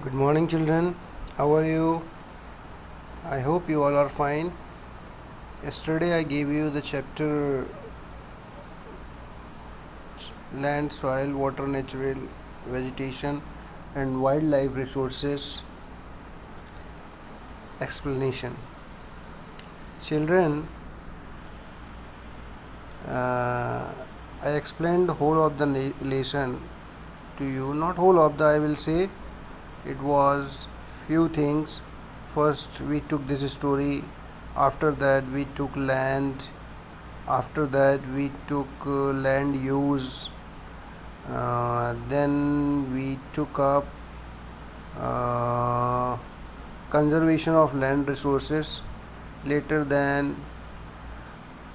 Good morning, children. How are you? I hope you all are fine. Yesterday, I gave you the chapter Land, Soil, Water, Natural Vegetation, and Wildlife Resources explanation. Children, I explained whole of the lesson to you. Not whole of the, I will say. It was few things. First, we took this story. After that, we took land. After that, we took land use. Then we took up uh, conservation of land resources. Later, then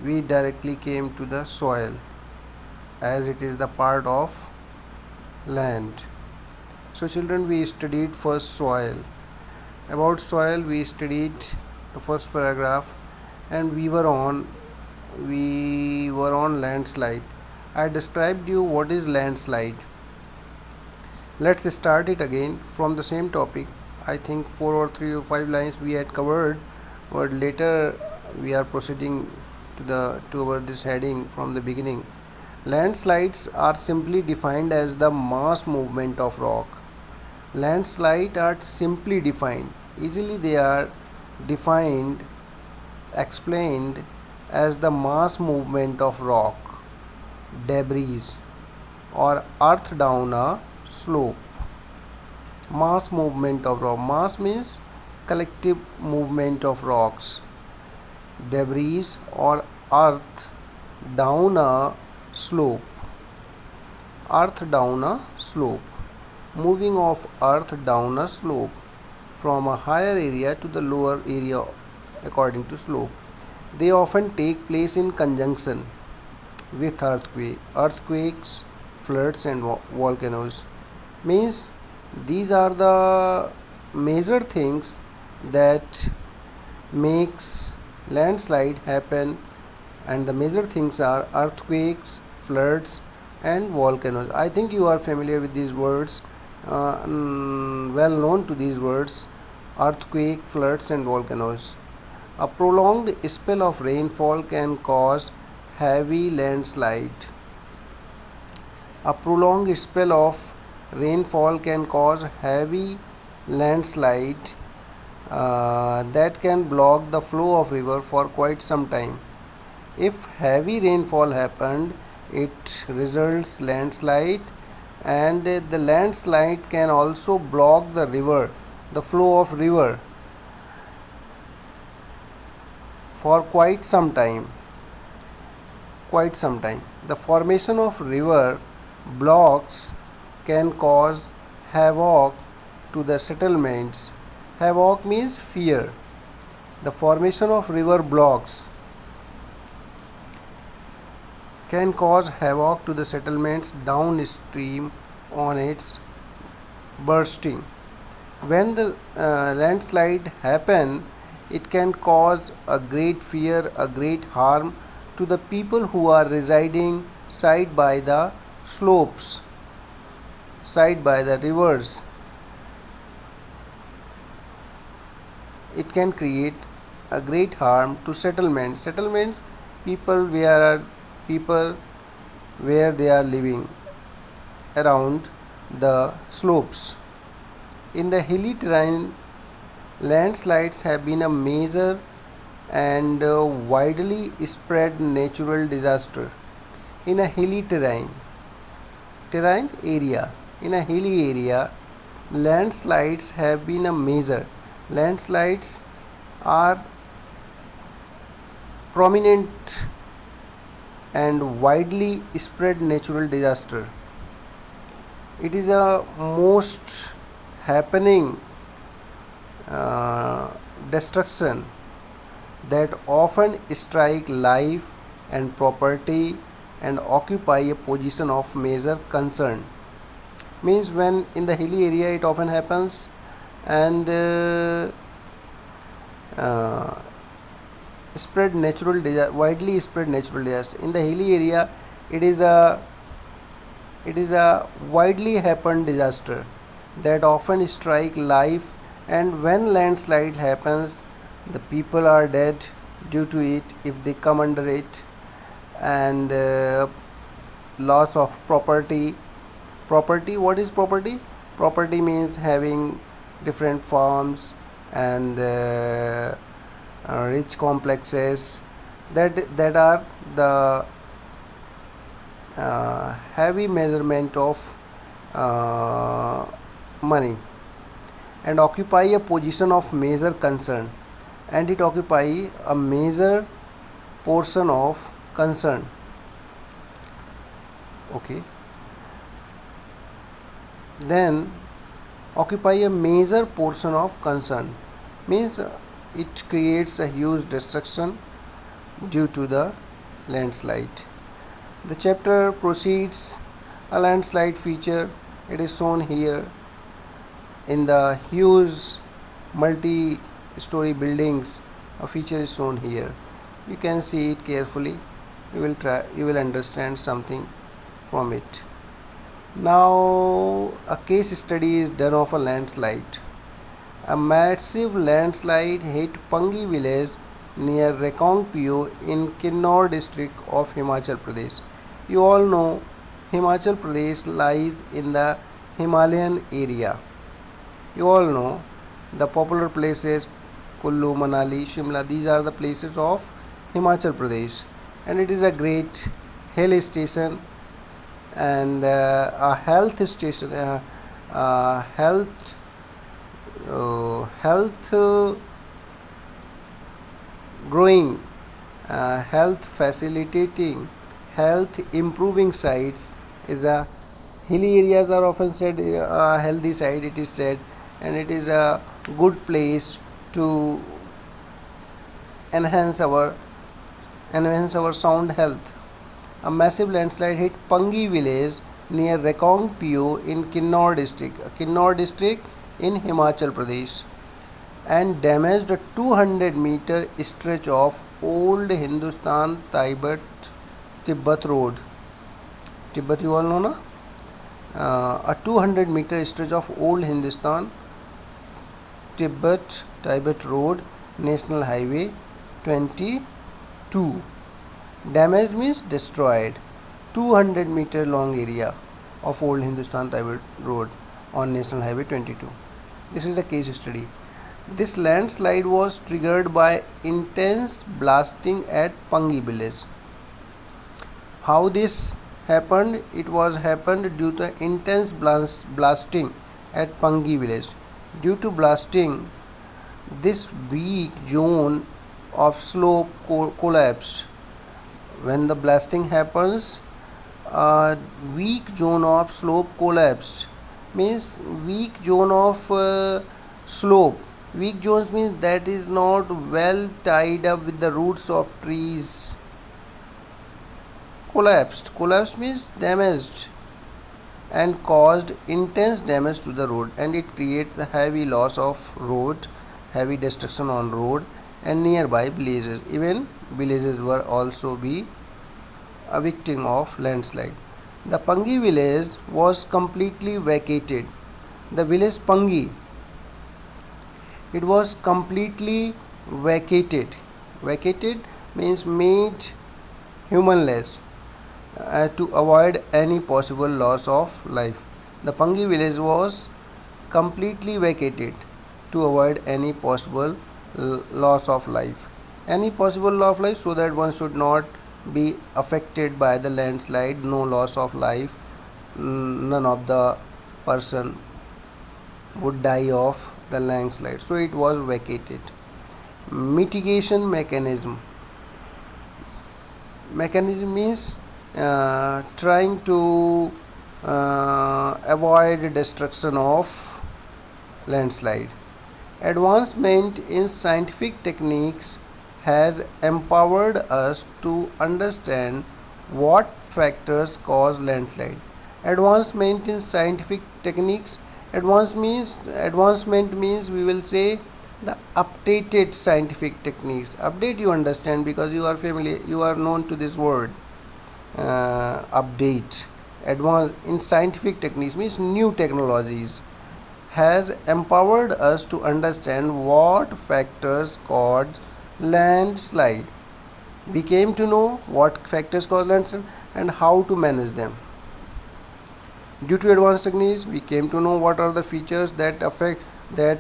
we directly came to the soil, as it is the part of land. So, children, we studied first soil. About soil, we studied the first paragraph, and we were on landslide. I described you what is landslide. Let's start it again from the same topic. I think 4 or 3 or 5 lines we had covered, but later we are proceeding to this heading from the beginning. Landslides are simply defined as the mass movement of rock. Landslides are simply defined. Easily they are defined, explained as the mass movement of rock, debris, or earth down a slope. Mass movement of rock. Mass means collective movement of rocks, debris, or earth down a slope. Earth down a slope. Moving of earth down a slope from a higher area to the lower area according to slope. They often take place in conjunction with earthquakes, floods, and volcanoes. Means these are the major things that makes landslide happen, and the major things are earthquakes, floods, and volcanoes. I think you are familiar with these words, well known to these words: earthquake, floods, and volcanoes. A prolonged spell of rainfall can cause heavy landslide. A prolonged spell of rainfall can cause heavy landslide that can block the flow of river for quite some time. If heavy rainfall happened, it results landslide, and the landslide can also block the flow of river for quite some time. The formation of river blocks can cause havoc to the settlements. Havoc means fear. The formation of river blocks can cause havoc to the settlements downstream on its bursting. When the landslide happen, it can cause a great fear, a great harm to the people who are residing side by the slopes, side by the rivers. It can create a great harm to settlements. Settlements, people where they are living around the slopes. In the hilly terrain, landslides have been a major and widely spread natural disaster. In a hilly terrain area, in a hilly area, landslides have been a major. Landslides are prominent and widely spread natural disaster. It is a most happening destruction that often strike life and property and occupy a position of major concern. Means when in the hilly area it often happens, and widely spread natural disaster. In the hilly area, it is a widely happened disaster. that often strike life, and when landslide happens, the people are dead due to it if they come under it. And loss of property. What is property? Property means having different farms and rich complexes that are the heavy measurement of money, and occupy a position of major concern, and it occupy a major portion of concern. Okay, then occupy a major portion of concern means it creates a huge destruction due to the landslide. The chapter proceeds. A landslide feature, it is shown here in the huge multi-story buildings. A feature is shown here. You can see it carefully. You will understand something from it. Now a case study is done of a landslide. A massive landslide hit Pangi village near Rekongpio in Kinnaur district of Himachal Pradesh. You all know Himachal Pradesh lies in the Himalayan area. You all know the popular places Kullu, Manali, Shimla. These are the places of Himachal Pradesh, and it is a great hill station and a health station, health growing, health facilitating, health improving sites is a hilly areas are often said a healthy side, it is said, and it is a good place to enhance our sound health. A massive landslide hit Pangi village near Rekongpio in Kinnaur district in Himachal Pradesh, and damaged a 200-meter stretch of old Hindustan Tibet road. Tibet, you all know, na? A 200-meter stretch of old Hindustan Tibet road, National Highway 22. Damaged means destroyed. 200-meter long area of old Hindustan Tibet road on National Highway 22. This is the case study. This landslide was triggered by intense blasting at Pangi village. How this happened? It was happened due to intense blasting at Pangi village. Due to blasting, this weak zone of slope collapsed. When the blasting happens, a weak zone of slope collapsed. Means weak zone of slope. Weak zones means that is not well tied up with the roots of trees. Collapsed means damaged and caused intense damage to the road, and it creates the heavy loss of road, heavy destruction on road and nearby villages. Even villages were also be a victim of landslide. The Pangi village was completely vacated. The village Pangi, it was completely vacated. Vacated means made humanless to avoid any possible loss of life. The Pangi village was completely vacated to avoid any possible loss of life. Any possible loss of life, so that one should not be affected by the landslide. No loss of life. None of the person would die of the landslide. So it was vacated. Mitigation mechanism. Mechanism means trying to avoid destruction of landslide. Advancement in scientific techniques has empowered us to understand what factors cause landslide. Advancement in scientific techniques. Advancement means we will say the updated scientific techniques. Update, you understand, because you are familiar, you are known to this word. Update. Advance in scientific techniques means new technologies. has empowered us to understand what factors cause landslide. We came to know what factors cause landslide and how to manage them. Due to advanced techniques, we came to know what are the features that affect that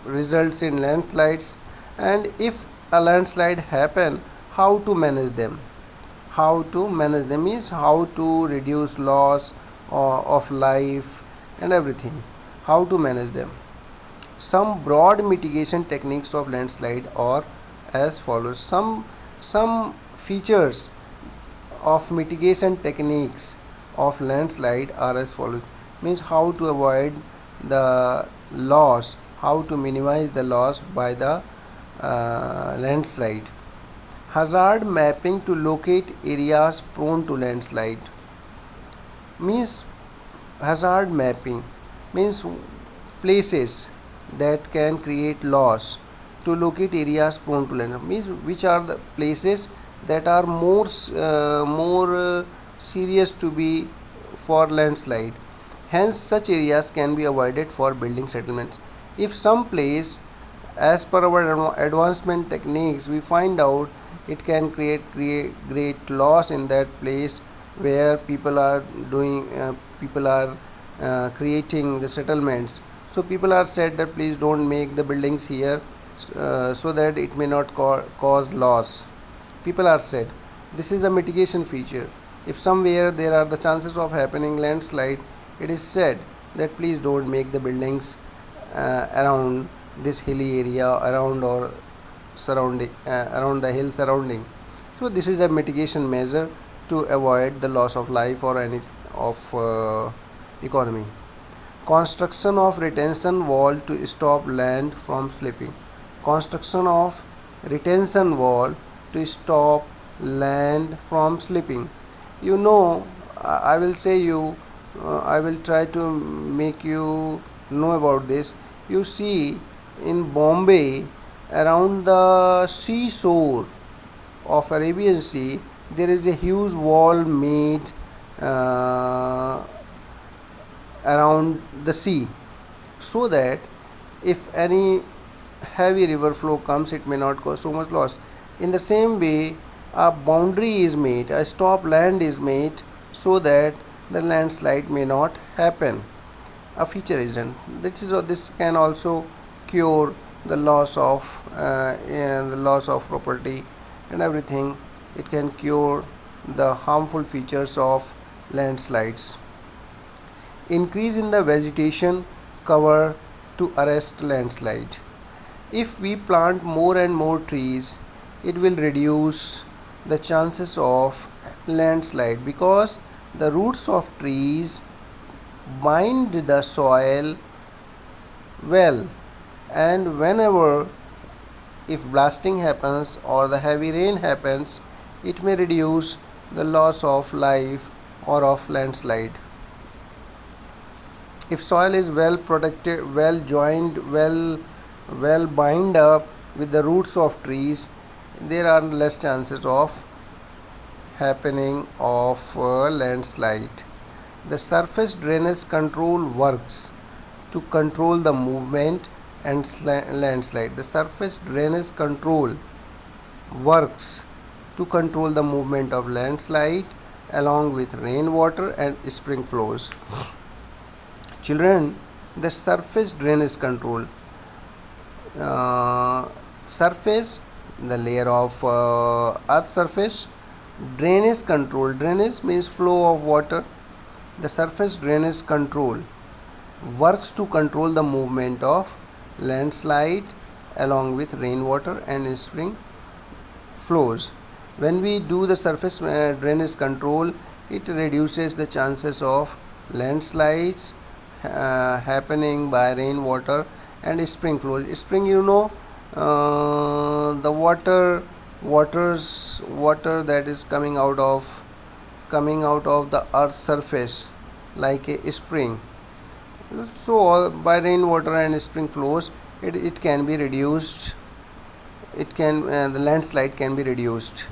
results in landslides, and if a landslide happen, how to manage them. How to manage them means how to reduce loss of life and everything. How to manage them. Some broad mitigation techniques of landslide are as follows. Some features of mitigation techniques of landslide are as follows. Means how to avoid the loss, how to minimize the loss by the landslide. Hazard mapping to locate areas prone to landslide. Means hazard mapping means places that can create loss to locate areas prone to landslide. Means which are the places that are more serious to be for landslide. Hence, such areas can be avoided for building settlements. If some place, as per our advancement techniques, we find out it can create great loss in that place where people are creating the settlements. So people are said that please don't make the buildings here, so that it may not cause loss. People are said. This is the mitigation feature. If somewhere there are the chances of happening landslide, it is said that please don't make the buildings around this hilly area, around or surrounding around the hill surrounding. So this is a mitigation measure to avoid the loss of life or any of economy. Construction of retention wall to stop land from slipping. Construction of retention wall to stop land from slipping. You know, I will say you, I will try to make you know about this. You see, in Bombay, around the seashore of Arabian Sea, there is a huge wall made uh, around the sea, so that if any heavy river flow comes, it may not cause so much loss. In the same way, a boundary is made, a stop land is made, so that the landslide may not happen. A feature is done. This can also cure the loss of property and everything. It can cure the harmful features of landslides. Increase in the vegetation cover to arrest landslide. If we plant more and more trees, it will reduce the chances of landslide, because the roots of trees bind the soil well, and whenever if blasting happens or the heavy rain happens, it may reduce the loss of life or of landslide. If soil is well protected, well joined, well bind up with the roots of trees, there are less chances of happening of landslide. The surface drainage control works to control the movement and landslide. The surface drainage control works to control the movement of landslide along with rainwater and spring flows. Children, the surface drainage control, surface, the layer of earth surface. Drainage control, drainage means flow of water. The surface drainage control works to control the movement of landslide along with rainwater and spring flows. When we do the surface drainage control, it reduces the chances of landslides happening by rainwater and spring flows. Spring, the water that is coming out of the earth's surface like a spring. So by rainwater and spring flows, it can be reduced. It can the landslide can be reduced.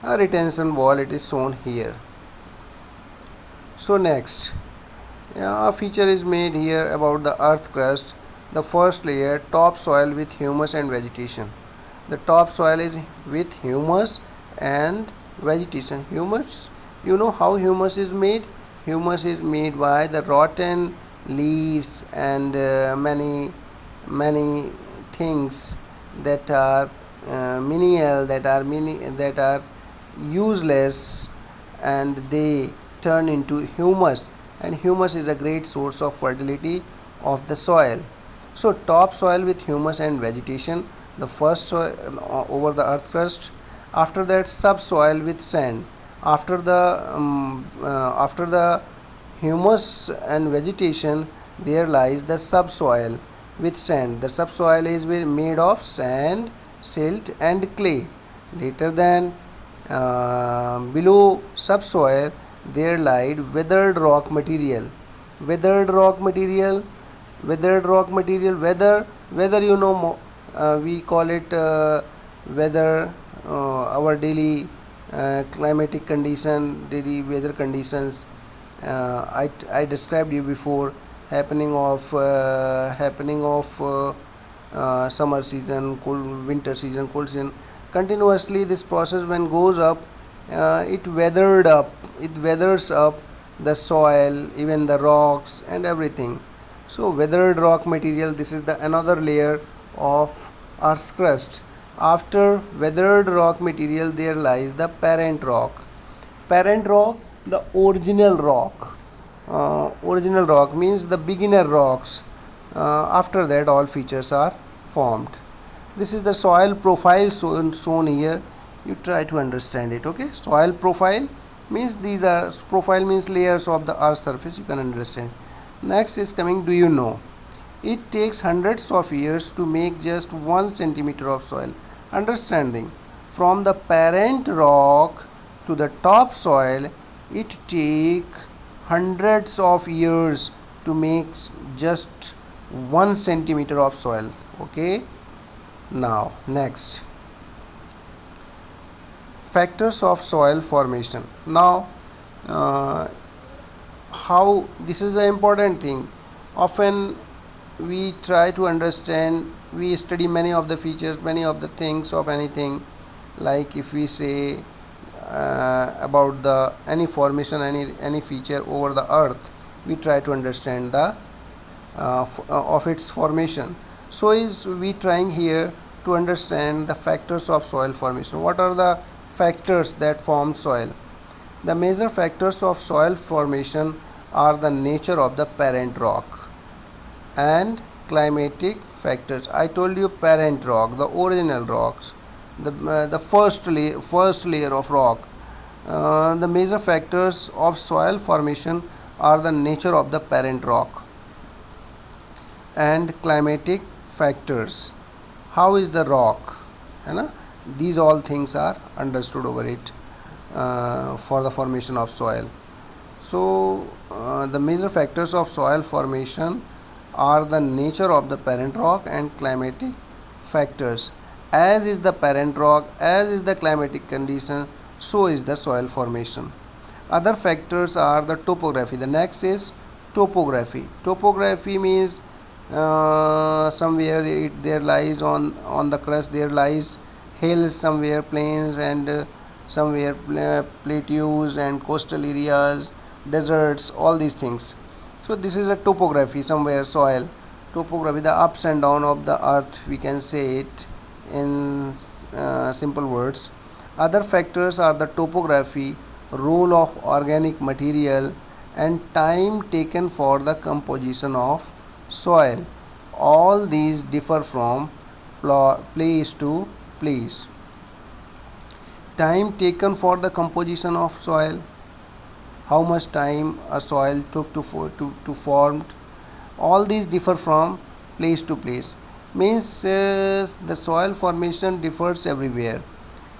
A retention wall, it is shown here. So next, A feature is made here about the earth crust, the first layer, topsoil with humus and vegetation. The topsoil is with humus and vegetation. Humus, you know how humus is made? Humus is made by the rotten leaves and many things that are menial, that are useless, and they turn into humus, and humus is a great source of fertility of the soil. So topsoil with humus and vegetation, the first soil over the earth crust. After that, subsoil with sand. After the humus and vegetation, there lies the subsoil with sand. The subsoil is made of sand, silt, and clay. Later than below subsoil, there lied weathered rock material. Weathered rock material, weathered rock material. Weather, you know, we call it weather. Our daily climatic condition, daily weather conditions. I described you before, happening of summer season, cold winter season, cold season. Continuously, this process when goes up, it weathers up the soil, even the rocks and everything. So weathered rock material, this is the another layer of earth's crust. After weathered rock material, there lies the parent rock. Parent rock, the original rock means the beginner rocks. After that, all features are formed. This is the soil profile shown here. You try to understand it. Okay, soil profile means profile means layers of the earth surface. You can understand. Next is coming, do you know? It takes hundreds of years to make just 1 centimeter of soil. Understanding, from the parent rock to the top soil, it takes hundreds of years to make just 1 centimeter of soil. Okay, now next, factors of soil formation. Now how, this is the important thing. Often we try to understand, we study many of the features, many of the things of anything, like if we say about the any formation, any feature over the earth, we try to understand the of its formation. So is we trying here to understand the factors of soil formation. What are the factors that form soil? The major factors of soil formation are the nature of the parent rock and climatic factors. I told you parent rock, the original rocks, the first layer of rock. The major factors of soil formation are the nature of the parent rock and climatic factors. How is the rock? है ना? These all things are understood over it for the formation of soil. So the major factors of soil formation are the nature of the parent rock and climatic factors. As is the parent rock, as is the climatic condition, so is the soil formation. Other factors are the topography. The next is topography. Topography means somewhere there lies on the crust, there lies hills, somewhere plains, and somewhere plateaus and coastal areas, deserts, all these things. So this is a topography, somewhere soil. Topography, the ups and down of the earth, we can say it in simple words. Other factors are the topography, role of organic material, and time taken for the composition of soil. All these differ from place to place. Time taken for the composition of soil, how much time a soil took to form. All these differ from place to place. Means the soil formation differs everywhere.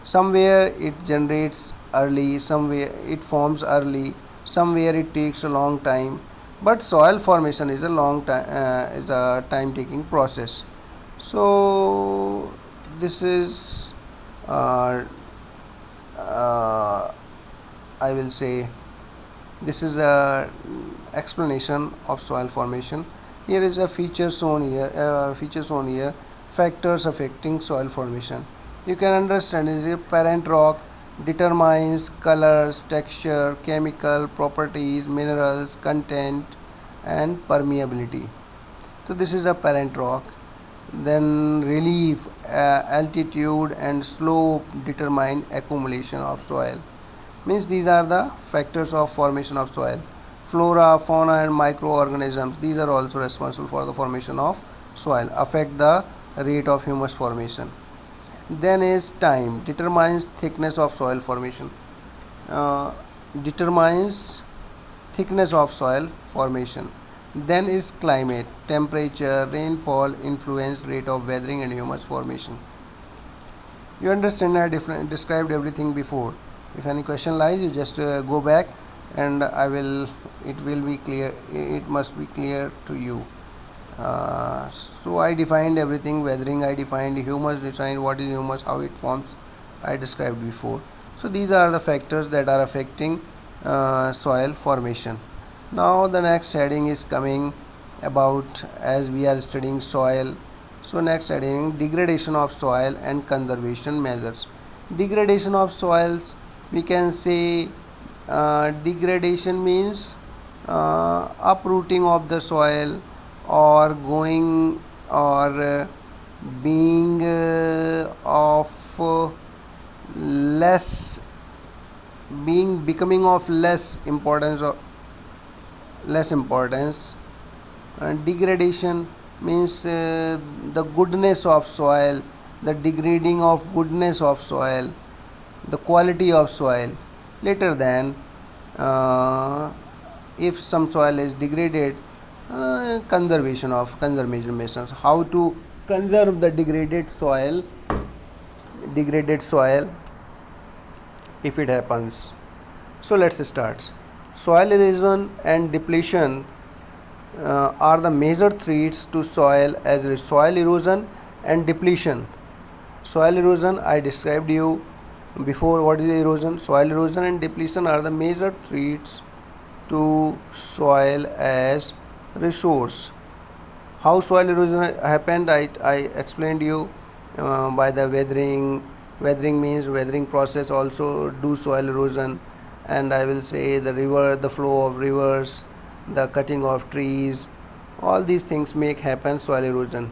Somewhere it generates early, somewhere it forms early, somewhere it takes a long time. But soil formation is a long time, is a time taking process. So this is uh, I will say This is a explanation of soil formation. Here is a feature shown here. Factors affecting soil formation. You can understand is a parent rock determines colors, texture, chemical properties, minerals content, and permeability. So this is a parent rock. Then relief, altitude, and slope determine accumulation of soil. Means these are the factors of formation of soil. Flora, fauna, and microorganisms, these are also responsible for the formation of soil, affect the rate of humus formation. Then is time, determines thickness of soil formation. Determines thickness of soil formation. Then is climate, temperature, rainfall influence rate of weathering and humus formation. You understand, I described everything before. If any question lies, you just go back and it will be clear, it must be clear to you. So I defined everything, weathering I defined, humus defined, what is humus, how it forms I described before. So these are the factors that are affecting soil formation. Now the next heading is coming about, as we are studying soil. So next heading, degradation of soil and conservation measures. Degradation of soils, we can say degradation means uprooting of the soil or going or being of less, being becoming of less importance or less importance. Degradation means the goodness of soil, the degrading of goodness of soil, the quality of soil. Later than if some soil is degraded, conservation measures, how to conserve the degraded soil if it happens. So let's start. Soil erosion and depletion are the major threats to soil, as soil erosion and depletion. Soil erosion, I described you before what is erosion. Soil erosion and depletion are the major threats to soil as resource. How soil erosion happened, I explained you by the weathering. Weathering means weathering process also do soil erosion, and I will say the flow of rivers, the cutting of trees, all these things make happen soil erosion.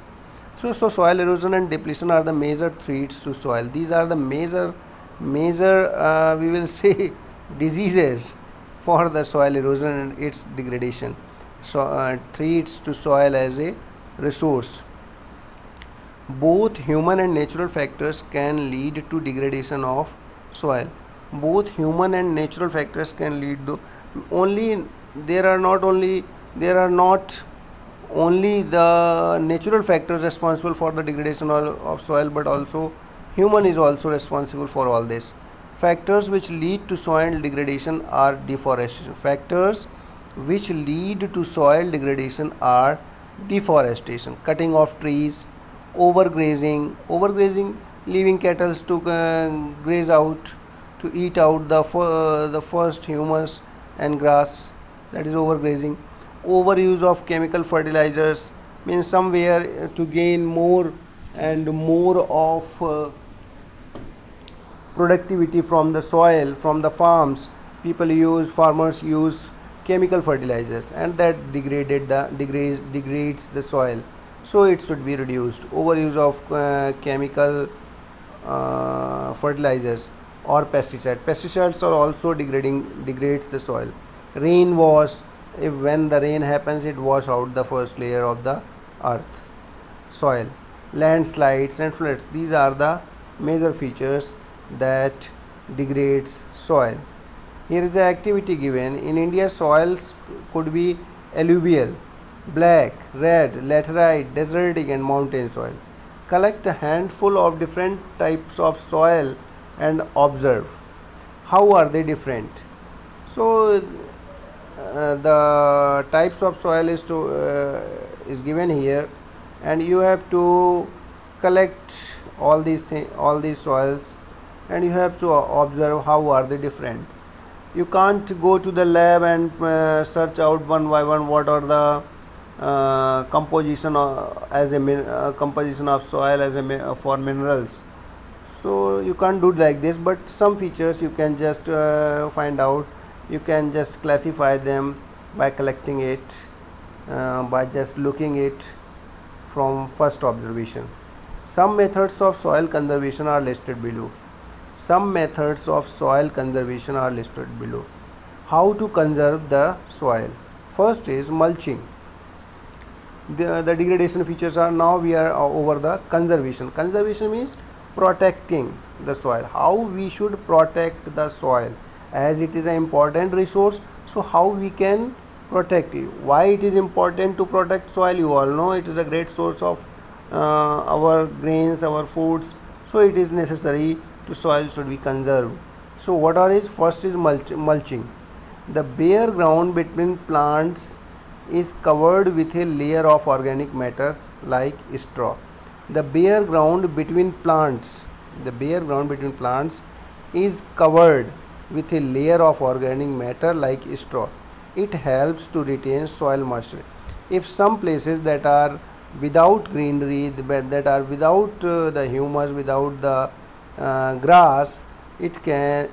So soil erosion and depletion are the major threats to soil. These are the major we will say diseases for the soil erosion and its degradation. So threats to soil as a resource. Both human and natural factors can lead to degradation of soil. Both human and natural factors can lead to, only there are not only the natural factors responsible for the degradation of soil, but also human is also responsible for all this. Factors which lead to soil degradation are deforestation. Factors which lead to soil degradation are deforestation, cutting of trees, overgrazing, leaving cattle to graze out, to eat out the first humus and grass, that is overgrazing. Overuse of chemical fertilizers means somewhere to gain more and more of productivity from the soil, from the farms. Farmers use chemical fertilizers, and that degrades the soil. So it should be reduced. Overuse of chemical fertilizers or pesticides are also degrades the soil. Rain wash, if when the rain happens, it wash out the first layer of the earth soil. Landslides and floods, these are the major features that degrades soil. Here is the activity given. In India, soils could be alluvial, black, red, laterite, desertic, and mountain soil. Collect a handful of different types of soil and observe how are they different. So the types of soil is given here, and you have to collect all these soils, and you have to observe how are they different. You can't go to the lab and search out one by one what are the composition composition of soil as for minerals. So you can't do like this, but some features you can just find out. You can just classify them by collecting it, by just looking it from first observation. Some methods of soil conservation are listed below. Some methods of soil conservation are listed below. How to conserve the soil? First is mulching. The degradation features are, now we are over the conservation. Conservation means protecting the soil. How we should protect the soil, as it is an important resource. So how we can protect it? Why it is important to protect soil? You all know it is a great source of our grains, our foods. So it is necessary to soil should be conserved. So what are is, first is mulching. The bare ground between plants is covered with a layer of organic matter like straw. The bare ground between plants, is covered with a layer of organic matter like straw. It helps to retain soil moisture. If some places that are without greenery, that are without the humus, without the grass, it can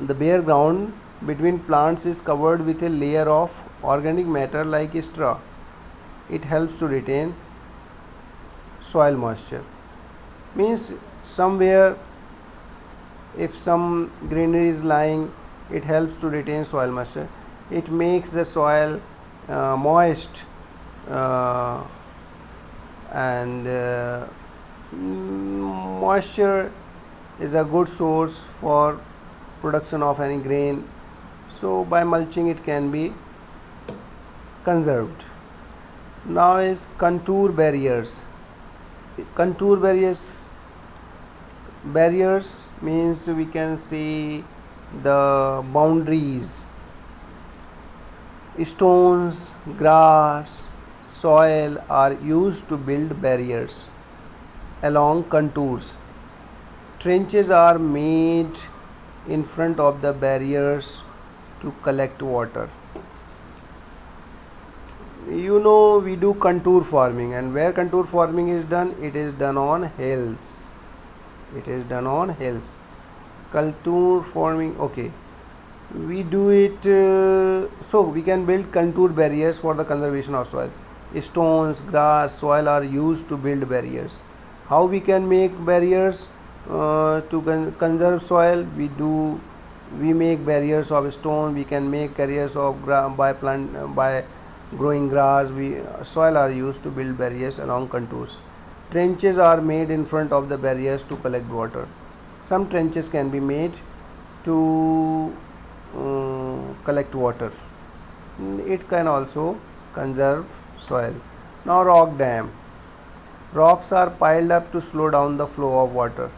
the bare ground between plants is covered with a layer of organic matter like straw. It helps to retain soil moisture. Means somewhere if some greenery is lying, it helps to retain soil moisture. It makes the soil moist, and moisture is a good source for production of any grain. So by mulching it can be conserved. Now is contour barriers. Contour barriers means we can see the boundaries. Stones, grass, soil are used to build barriers along contours. Trenches are made in front of the barriers to collect water. You know, we do contour farming, and where contour farming is done, it is done on hills. Contour farming, okay, we do it, so we can build contour barriers for the conservation of soil. Stones, grass, soil are used to build barriers. How we can make barriers to conserve soil? We make barriers of stone. We can make barriers of by growing grass. Soil are used to build barriers along contours. Trenches are made in front of the barriers to collect water. Some trenches can be made to collect water. It can also conserve soil. Now rock dam. Rocks are piled up to slow down the flow of water.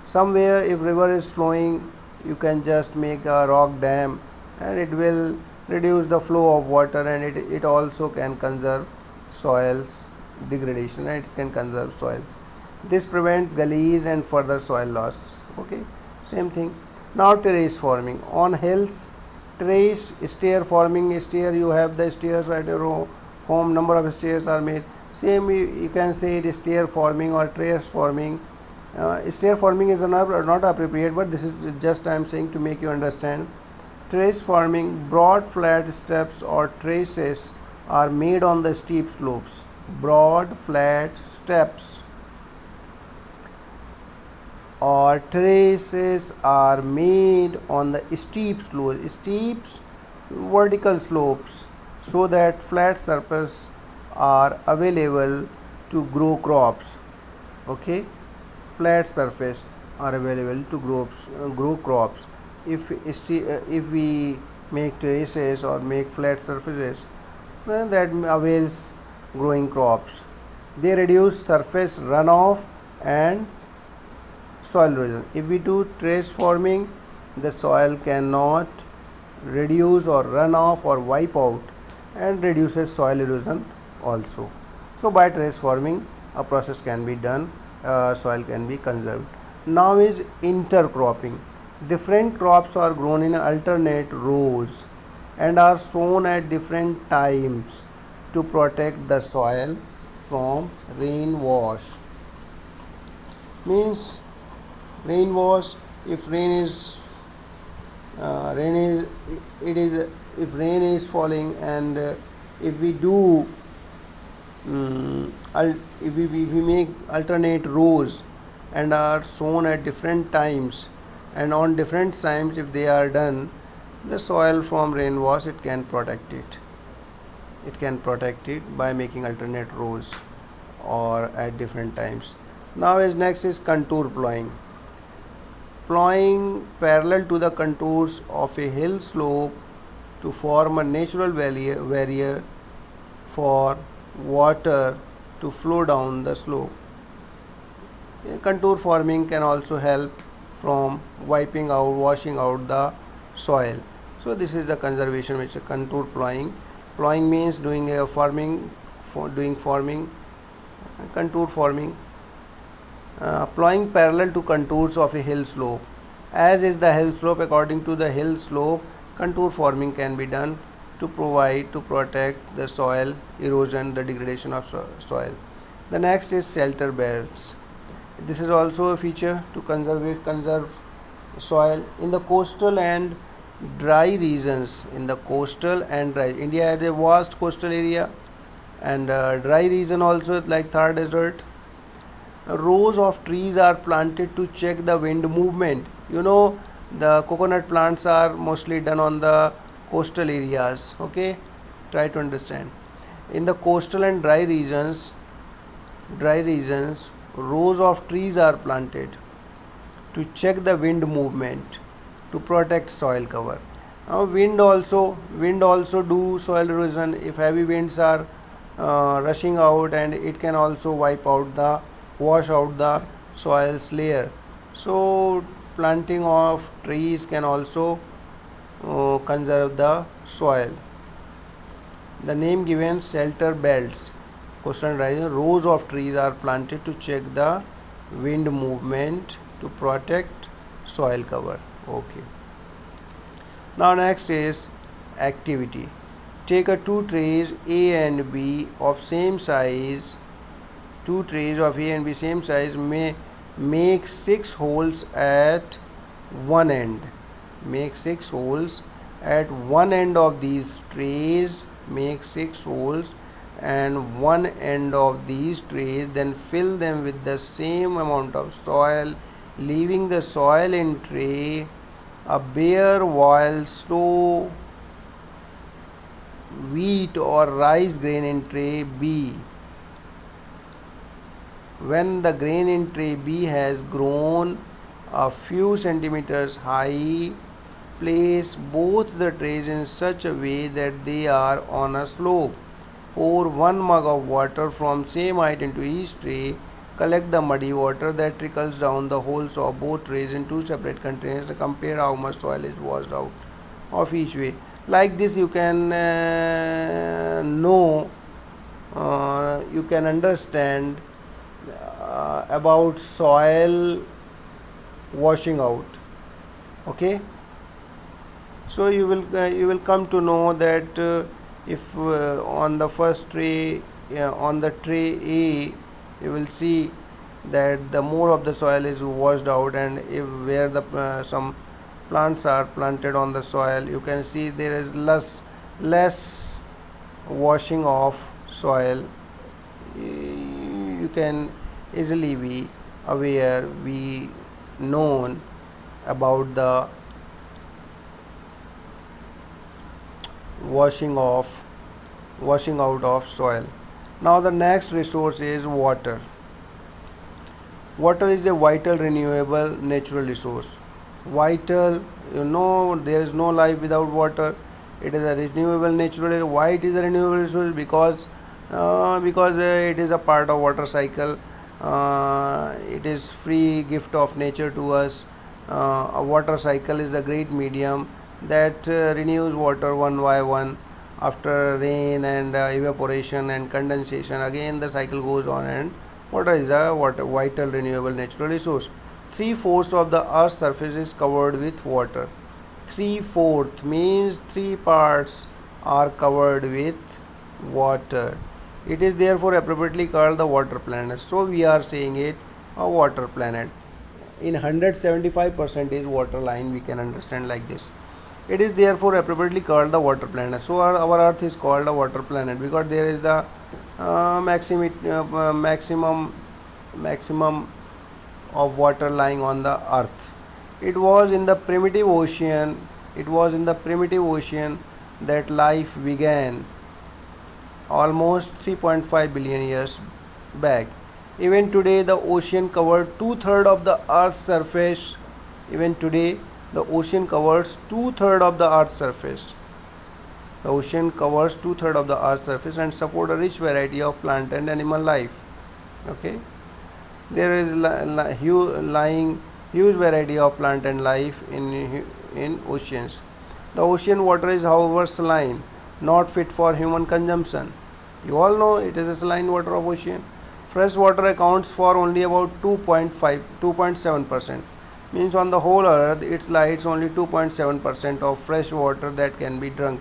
Somewhere if river is flowing, you can just make a rock dam, and it will reduce the flow of water, and it also can conserve soil's degradation, and it can conserve soil. This prevents gullies and further soil loss. Okay, same thing. Now terrace farming. On hills, terrace stair farming. Stair, you have the stairs at your home, number of stairs are made. Same you can say it is stair farming or terrace farming. Stair farming is not appropriate, but this is just I am saying to make you understand. Terrace farming, broad flat steps or terraces are made on the steep slopes. Broad flat steps or terraces are made on the steep vertical slopes, so that flat surface are available to grow crops. Okay, flat surface are available to grow crops. If we make terraces or make flat surfaces, well, that avails growing crops. They reduce surface runoff and soil erosion. If we do terrace farming, the soil cannot reduce or run off or wipe out, and reduces soil erosion also. So by terrace farming, a process can be done, soil can be conserved. Now is intercropping. Different crops are grown in alternate rows and are sown at different times to protect the soil from rain wash. Means rain wash, if rain is it is if rain is falling, and if we do if we make alternate rows and are sown at different times, and on different times if they are done, the soil from rain wash, it can protect it by making alternate rows or at different times. Now is next is contour plowing parallel to the contours of a hill slope to form a natural barrier for water to flow down the slope. Contour forming can also help from washing out the soil. So this is the conservation which is contour plowing. Plowing means doing a farming, contour forming. Plowing parallel to contours of a hill slope. As is the hill slope, according to the hill slope, contour forming can be done to protect the soil erosion, the degradation of soil. The next is shelter belts. This is also a feature to conserve soil in the coastal and dry regions. India has a vast coastal area, and dry region also like Thar Desert. Rows of trees are planted to check the wind movement. The coconut plants are mostly done on the coastal areas. Okay, try to understand. In the coastal and dry regions, rows of trees are planted to check the wind movement to protect soil cover. Now wind also do soil erosion. If heavy winds are rushing out, and it can also wash out the soil's layer. So planting of trees can also conserve the soil. The name given, shelter belts. Coastal region, rows of trees are planted to check the wind movement to protect soil cover. Okay. Now next is activity. Take a two trays A and B of same size. Two trays of A and B same size may make 6 holes at one end. Make 6 holes at one end of these trays. Make 6 holes and one end of these trays. Then fill them with the same amount of soil, leaving the soil in tray a bare while sow wheat or rice grain in tray B. When the grain in tray B has grown a few centimeters high, place both the trays in such a way that they are on a slope. Pour 1 mug of water from same height into each tray. Collect the muddy water that trickles down the holes of both trays in two separate containers. Compare how much soil is washed out of each way. Like this, you can you can understand about soil washing out. Okay, so you will come to know that if on the first tray, on the tray A, you will see that the more of the soil is washed out, and if where the some plants are planted on the soil, you can see there is less washing of soil. You can easily be aware, be known about the washing out of soil. Now the next resource is water. Water is a vital, renewable, natural resource. Vital, there is no life without water. It is a renewable, natural. Why it is a renewable resource? Because it is a part of water cycle. It is free gift of nature to us. A water cycle is a great medium that renews water one by one after rain and evaporation and condensation. Again the cycle goes on, and water is a vital, renewable, natural resource. 3/4 of the Earth's surface is covered with water. 3/4 means 3 parts are covered with water. It is therefore appropriately called the water planet. So we are saying it a water planet. In 175% is water line, we can understand like this. It is therefore appropriately called the water planet. So our Earth is called a water planet because there is the maximum of water lying on the Earth. It was in the primitive ocean. It was in the primitive ocean that life began almost 3.5 billion years back. Even today, the ocean covered two-thirds of the Earth's surface. Even today, the ocean covers two-thirds of the Earth's surface. The ocean covers two-thirds of the Earth's surface and support a rich variety of plant and animal life. Okay, there is huge variety of plant and life in oceans. The ocean water is, however, saline, not fit for human consumption. You all know it is a saline water of ocean. Fresh water accounts for only about 2.7%. Means on the whole earth, it lies only 2.7% of fresh water that can be drunk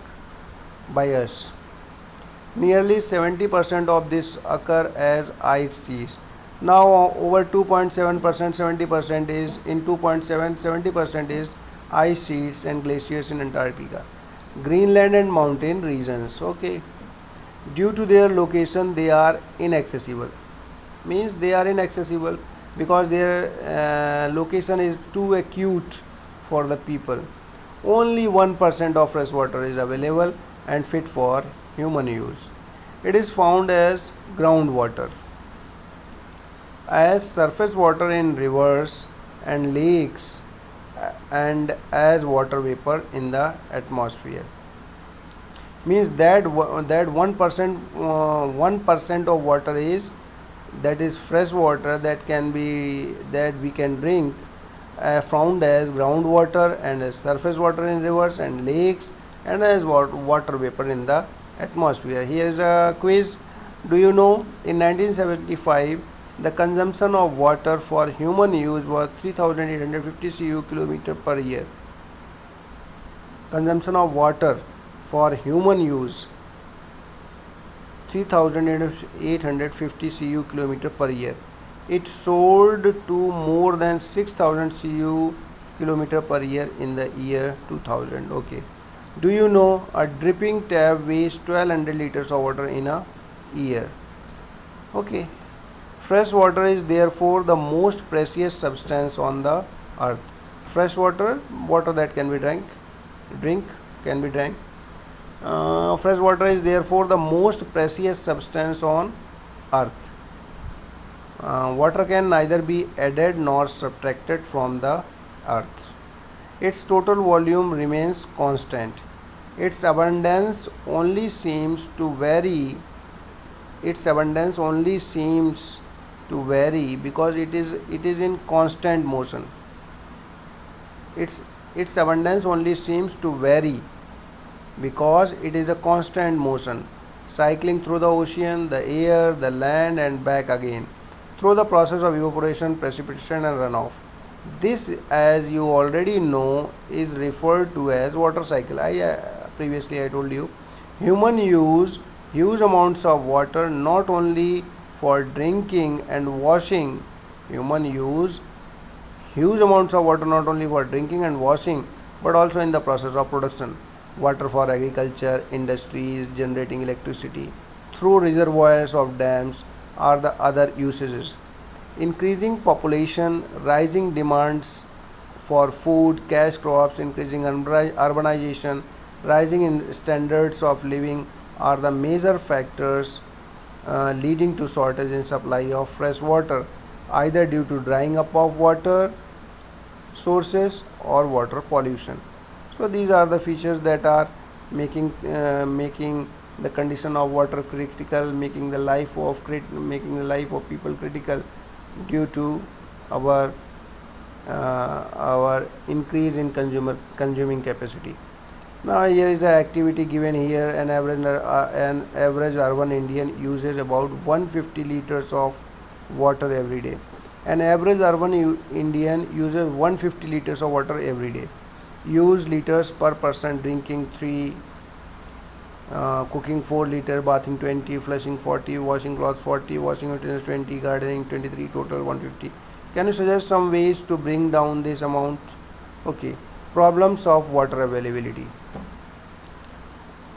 by us. Nearly 70% of this occur as ice seas. Now over 2.7%, 70% is in 2.7, 70% is ice sheets and glaciers in Antarctica. Greenland and mountain regions. Okay. Due to their location, they are inaccessible. Means they are inaccessible because their location is too acute for the people. Only 1% of fresh water is available and fit for human use. It is found as groundwater, as surface water in rivers and lakes, and as water vapor in the atmosphere. Means that 1% of water is, that is fresh water that we can drink, found as groundwater and as surface water in rivers and lakes and as water vapor in the atmosphere. Here is a quiz. Do you know in 1975 the consumption of water for human use was 3850 cu km per year. Consumption of water for human use 3850 cu km per year. It soared to more than 6000 cu km per year in the year 2000. Okay. Do you know a dripping tap wastes 1200 liters of water in a year? Okay. Fresh water is therefore the most precious substance on the earth. Fresh water, water that can be drank, can be drank. Fresh water is therefore the most precious substance on earth. Water can neither be added nor subtracted from the earth. Its total volume remains constant. Its abundance only seems to vary. Because it is in constant motion. Its abundance only seems to vary because it is a constant motion, cycling through the ocean, the air, the land and back again through the process of evaporation, precipitation and runoff. This, as you already know, is referred to as water cycle. Previously I told you, human use huge amounts of water not only for drinking and washing. Human use huge amounts of water not only for drinking and washing but also in the process of production. Water for agriculture, industries, generating electricity through reservoirs of dams are the other usages. Increasing population, rising demands for food, cash crops, increasing urbanization, rising in standards of living are the major factors leading to shortage in supply of fresh water, either due to drying up of water sources or water pollution. So these are the features that are making the condition of water critical, making the life of people critical due to our increase in consuming capacity. Now here is the activity given here. An average urban Indian uses about 150 liters of water every day. An average urban Indian uses 150 liters of water every day. Use liters per person: drinking 3, cooking 4 liter, bathing 20, flushing 40, washing clothes 40, washing utensils 20, gardening 23, total 150. Can you suggest some ways to bring down this amount? Okay. Problems of water availability.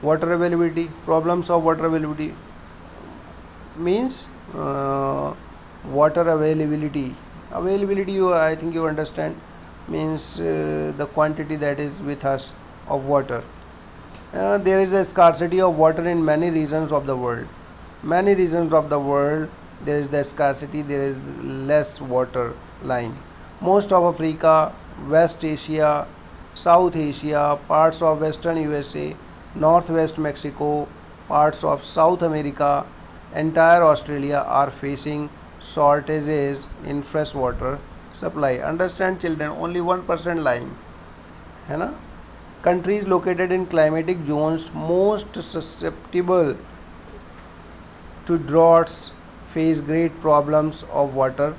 Problems of water availability means water availability. I think you understand, means the quantity that is with us of water. There is a scarcity of water in many regions of the world. There is the scarcity, there is less water lying. Most of Africa, West Asia, South Asia, parts of Western USA, Northwest Mexico, parts of South America, entire Australia are facing shortages in fresh water supply. Understand children, only 1% lying. है ना? Countries located in climatic zones most susceptible to droughts face great problems of water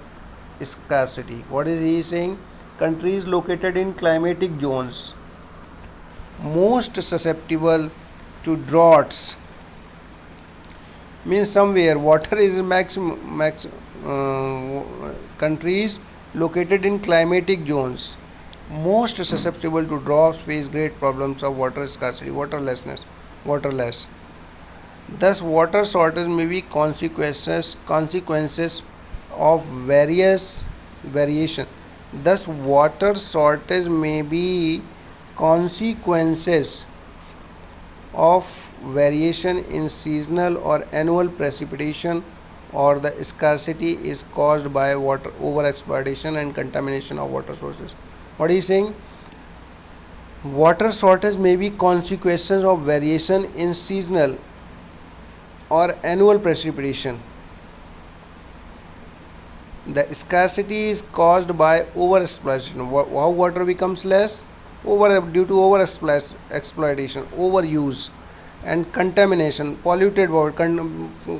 scarcity. What is he saying? Countries located in climatic zones most susceptible to droughts means somewhere water is countries located in climatic zones most susceptible to droughts face great problems of water scarcity, waterless. Thus, water shortage may be consequences of various variation. Thus, water shortage may be consequences of variation in seasonal or annual precipitation, or the scarcity is caused by water overexploitation and contamination of water sources. What is he saying? Water shortage may be consequences of variation in seasonal or annual precipitation. The scarcity is caused by overexploitation. How water becomes less? Due to overexploitation, overuse, and contamination, polluted water,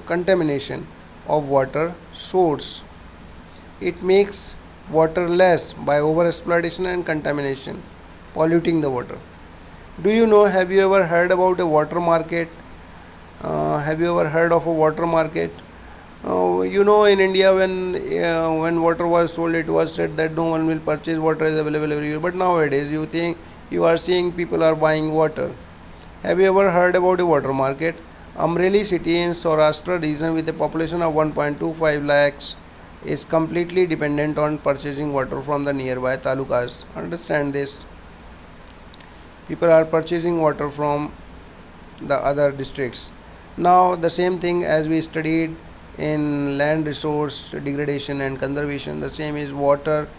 contamination of water source. It makes water less by overexploitation and contamination, polluting the water. Do you know? Have you ever heard about a water market? Have you ever heard of a water market? In India, when water was sold, it was said that no one will purchase, water is available everywhere. But nowadays, you are seeing people are buying water. Have you ever heard about a water market? Amreli city in Saurashtra region with a population of 1.25 lakhs is completely dependent on purchasing water from the nearby talukas. Understand this. People are purchasing water from the other districts. Now the same thing as we studied in land resource degradation and conservation, the same is water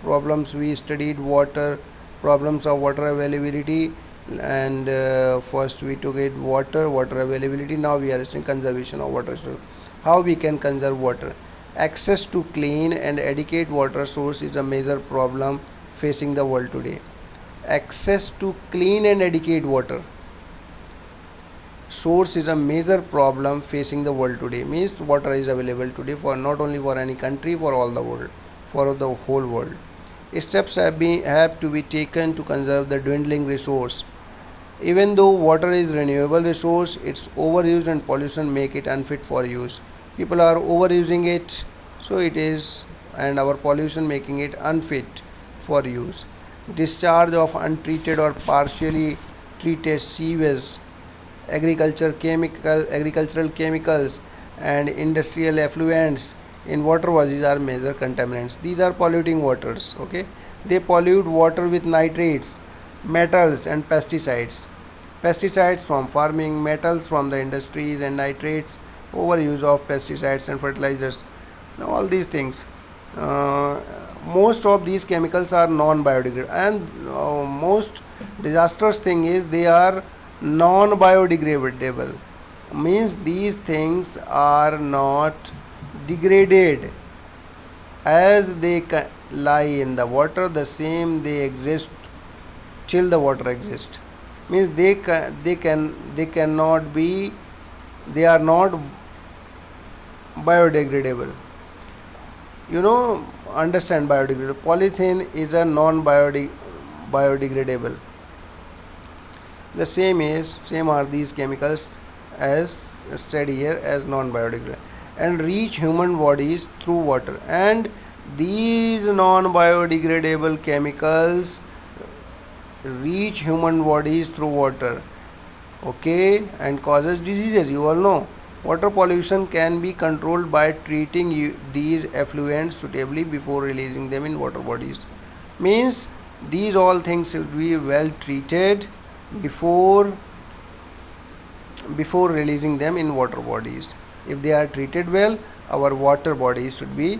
problems. We studied water problems of water availability, and first we took it water availability. Now we are studying conservation of water resource. How we can conserve water? Access to clean and adequate water source is a major problem facing the world today. Access to clean and adequate water source is a major problem facing the world today. Means water is available today for not only for any country, for all the world, for the whole world. Steps have to be taken to conserve the dwindling resource. Even though water is renewable resource, its overuse and pollution make it unfit for use. People are overusing it, so it is, and our pollution making it unfit for use. Discharge of untreated or partially treated sewage, agricultural chemicals, and industrial effluents in water bodies are major contaminants. These are polluting waters. Okay, they pollute water with nitrates, metals, and pesticides. Pesticides from farming, metals from the industries, and nitrates, overuse of pesticides and fertilizers. Now all these things. Most of these chemicals are non-biodegradable, and most disastrous thing is they are non-biodegradable. Means these things are not degraded as they lie in the water. The same they exist till the water exists. Means they are not biodegradable. You know, understand biodegradable. Polythene is a biodegradable. The same are these chemicals as said here as non-biodegradable and reach human bodies through water. And these non-biodegradable chemicals reach human bodies through water, okay, and causes diseases. You all know water pollution can be controlled by treating these effluents suitably before releasing them in water bodies. Means these all things should be well treated before releasing them in water bodies. If they are treated well, our water bodies should be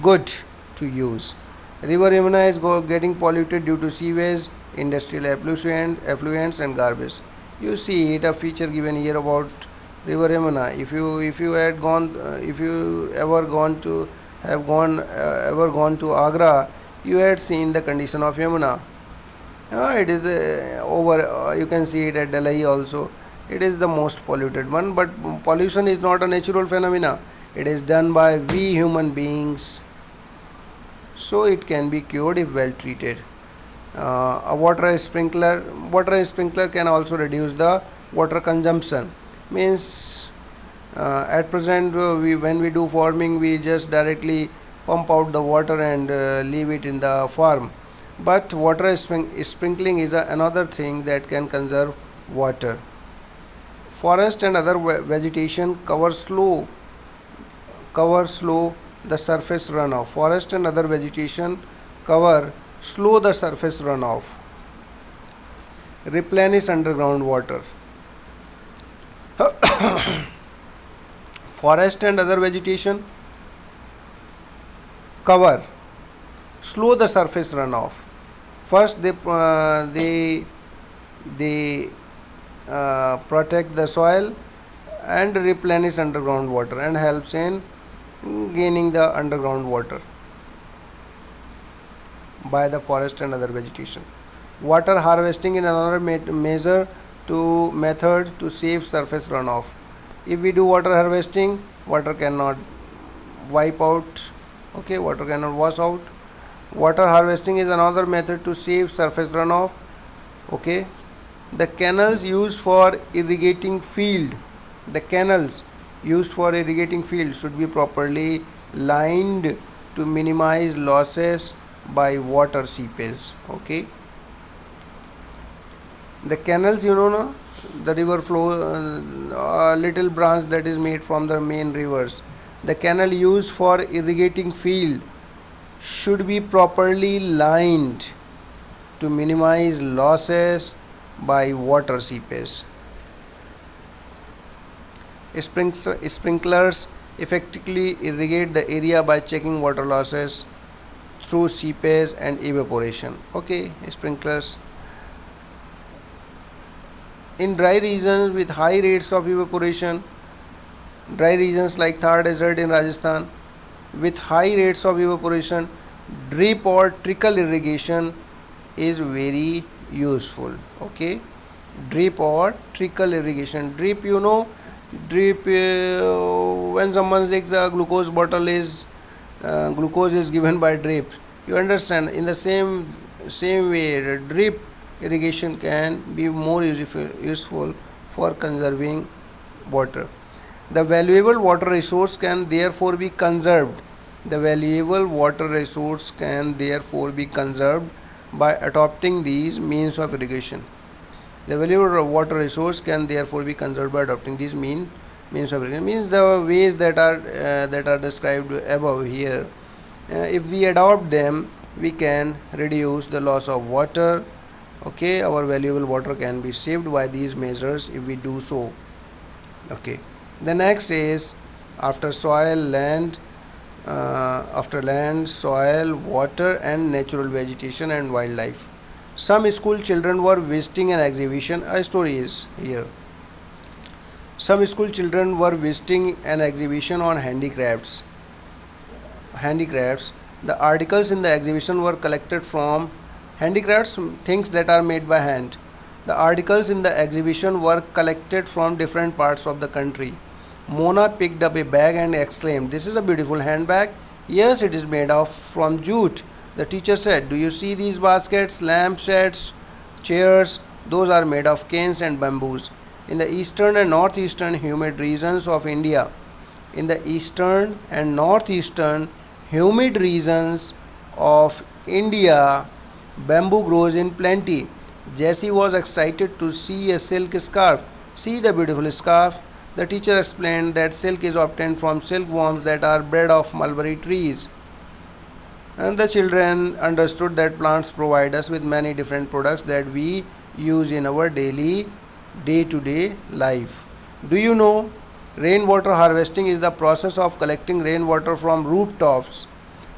good to use. River Yamuna is getting polluted due to sewage, industrial effluents and garbage. You see it, a feature given here about River Yamuna. If you had gone, if you ever gone to have gone ever gone to Agra, you had seen the condition of Yamuna. It is over. You can see it at Delhi also. It is the most polluted one. But pollution is not a natural phenomena. It is done by we human beings. So it can be cured if well treated. A water sprinkler can also reduce the water consumption. Means at present when we do farming, we just directly pump out the water and leave it in the farm. But water sprinkling is another thing that can conserve water. Forest and other vegetation cover slow the surface runoff. Forest and other vegetation cover slow the surface runoff. Replenish underground water. Forest and other vegetation cover slow the surface runoff. First they protect the soil and replenish underground water and helps in gaining the underground water by the forest and other vegetation. Water harvesting is another method to save surface runoff. If we do water harvesting, water cannot wipe out, okay, water cannot wash out. Water harvesting is another method to save surface runoff, okay. The canals used for irrigating field should be properly lined to minimize losses by water seepage, okay. The canals, you know, no? The river flow, little branch that is made from the main rivers. The canal used for irrigating field should be properly lined to minimize losses by water seepage. Sprinklers effectively irrigate the area by checking water losses through seepage and evaporation, okay. Sprinklers in dry regions with high rates of evaporation, dry regions like Thar Desert in Rajasthan with high rates of evaporation, drip or trickle irrigation is very useful, okay. Drip or trickle irrigation. Drip, you know, drip when someone takes a glucose bottle, is glucose is given by drip, you understand. In the same way, the drip irrigation can be more useful for conserving water. The valuable water resource can therefore be conserved. The valuable water resource can therefore be conserved by adopting these means of irrigation. The valuable water resource can therefore be conserved by adopting these means of irrigation. Means the ways that are described above here. If we adopt them, we can reduce the loss of water, okay. Our valuable water can be saved by these measures if we do so, okay. The next is after land, soil, water and natural vegetation and wildlife. Some school children were visiting an exhibition. A story is here. Some school children were visiting an exhibition on handicrafts. The articles in the exhibition were collected from handicrafts, things that are made by hand. The articles in the exhibition were collected from different parts of the country. Mona picked up a bag and exclaimed, "This is a beautiful handbag Yes, it is made of from jute. The teacher said, do you see these baskets, lampshades, chairs? Those are made of canes and bamboos. In the eastern and northeastern humid regions of India, in the eastern and northeastern humid regions of India, bamboo grows in plenty. Jessie was excited to see a silk scarf. See the beautiful scarf. The teacher explained that silk is obtained from silkworms that are bred of mulberry trees. And the children understood that plants provide us with many different products that we use in our daily day to day life. Do you know? Rainwater harvesting is the process of collecting rainwater from rooftops